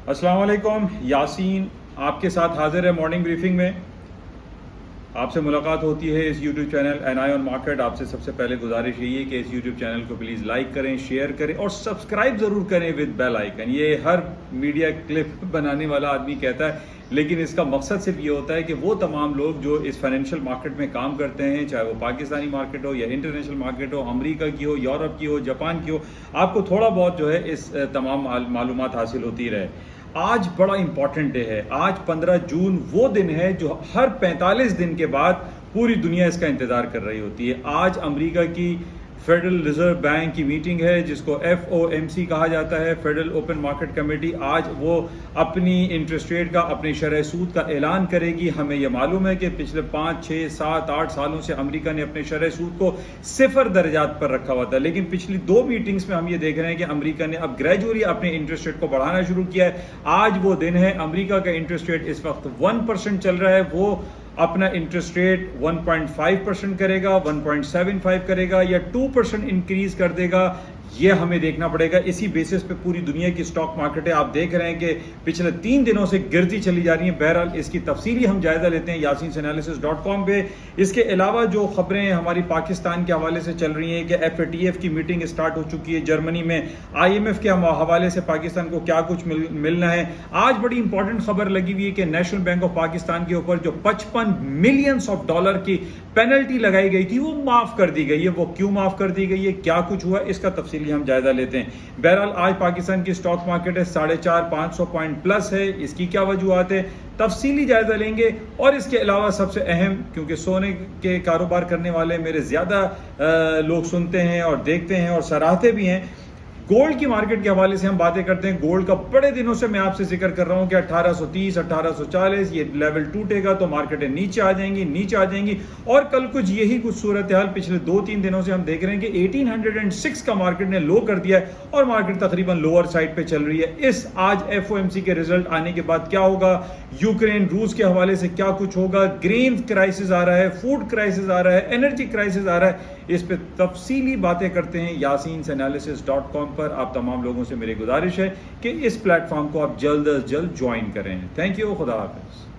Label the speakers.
Speaker 1: अस्सलाम वालेकुम। यासीन आपके साथ हाजिर है मॉर्निंग ब्रीफिंग में। आपसे मुलाकात होती है इस YouTube channel N I on market. आपसे सबसे पहले गुजारिश यही है कि इस यूट्यूब चैनल को प्लीज़ लाइक करें, शेयर करें और सब्सक्राइब ज़रूर करें विद बेल आइकन। ये हर मीडिया क्लिप बनाने वाला आदमी कहता है, लेकिन इसका मकसद सिर्फ ये होता है कि वो तमाम लोग जो इस फाइनेंशियल मार्केट में काम करते हैं, चाहे वो पाकिस्तानी मार्केट हो या इंटरनेशनल मार्केट हो, अमेरिका की हो, यूरोप की हो, जापान की हो, आपको थोड़ा बहुत जो है इस तमाम मालूमात हासिल होती रहे। आज बड़ा इंपॉर्टेंट डे है। आज 15 जून वो दिन है जो हर 45 दिन के बाद पूरी दुनिया इसका इंतज़ार कर रही होती है। आज अमेरिका की फेडरल रिजर्व बैंक की मीटिंग है, जिसको FOMC कहा जाता है, फेडरल ओपन मार्केट कमेटी। आज वो अपनी इंटरेस्ट रेट का, अपने शरह सूद का ऐलान करेगी। हमें यह मालूम है कि पिछले 5, 6, 7, 8 सालों से अमेरिका ने अपने शरह सूद को 0 दर्जात पर रखा हुआ था, लेकिन पिछली 2 मीटिंग्स में हम ये देख रहे हैं कि अमेरिका ने अब ग्रेजुअली अपने इंटरेस्ट रेट को बढ़ाना शुरू किया है। आज वो दिन है। अमेरिका का इंटरेस्ट रेट इस वक्त 1% चल रहा है। वो अपना इंटरेस्ट रेट 1.5% करेगा, 1.75 करेगा या 2% इंक्रीज कर देगा, ये हमें देखना पड़ेगा। इसी बेसिस पे पूरी दुनिया की स्टॉक मार्केट है। आप देख रहे हैं कि पिछले 3 दिनों से गिरती चली जा रही है। बहरहाल इसकी तफसीली हम जायजा लेते हैं yasinanalysis.com पे। इसके अलावा जो खबरें हमारी पाकिस्तान के हवाले से चल रही हैं कि FATF की मीटिंग स्टार्ट हो चुकी है जर्मनी में, IMF के हवाले से पाकिस्तान को क्या कुछ मिलना है। आज बड़ी इंपॉर्टेंट खबर लगी हुई है कि नेशनल बैंक ऑफ पाकिस्तान के ऊपर जो $55 मिलियन की पेनल्टी लगाई गई थी वो माफ कर दी गई है। वो क्यों माफ कर दी गई है, क्या कुछ हुआ, इसका तफसीली हम जायजा लेते हैं। बहरहाल आज पाकिस्तान की स्टॉक मार्केट है 450-500 पॉइंट प्लस है। इसकी क्या वजूहत है, तफसीली जायजा लेंगे। और इसके अलावा सबसे अहम, क्योंकि सोने के कारोबार करने वाले मेरे ज्यादा लोग सुनते हैं और देखते हैं और सराहते भी हैं, गोल्ड की मार्केट के हवाले से हम बातें करते हैं। गोल्ड का बड़े दिनों से मैं आपसे जिक्र कर रहा हूं कि 1830, 1840 ये लेवल टूटेगा तो मार्केटें नीचे आ जाएंगी। और कल कुछ यही कुछ सूरत हाल पिछले 2-3 दिनों से हम देख रहे हैं कि 1806 का मार्केट ने लो कर दिया है और मार्केट तकरीबन लोअर साइड पे चल रही है। इस आज FOMC के रिजल्ट आने के बाद क्या होगा, यूक्रेन रूस के हवाले से क्या कुछ होगा, ग्रेन क्राइसिस आ रहा है, फूड क्राइसिस आ रहा है, एनर्जी क्राइसिस आ रहा है, इस पे तफसीली बातें करते हैं yasinanalysis.com पर। आप तमाम लोगों से मेरी गुजारिश है कि इस प्लेटफॉर्म को आप जल्द अज जल्द ज्वाइन करें। थैंक यू, खुदा हाफिज।